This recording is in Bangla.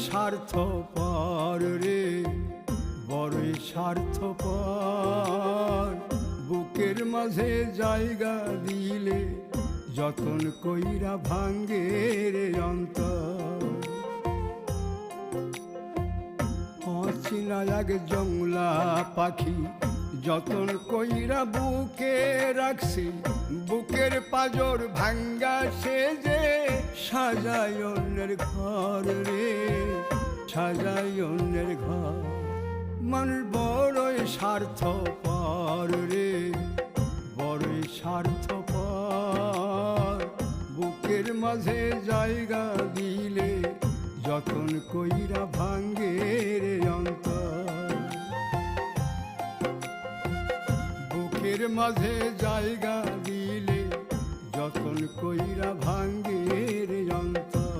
স্বার্থপর রে, বড়ই স্বার্থপর। বুকের মাঝে জায়গা দিলে যতন কইরা ভাঙ্গে রে অন্তর। অচেনা এক জংলা পাখি যতন কইরা বুকে রাখছি, বুকের পাজর ভাঙ্গা সে যে সাজায় অন্যের ঘর রে, সাজায় অন্যের ঘর। মানুষ বড়ই স্বার্থপর রে, বড়ই স্বার্থপর। বুকের মাঝে জায়গা দিলে যতন কইরা ভাঙ্গে রে অন্তর। বুকের মাঝে জায়গা দিলে যতন কইরা ভাঙ্গে রে অন্তর।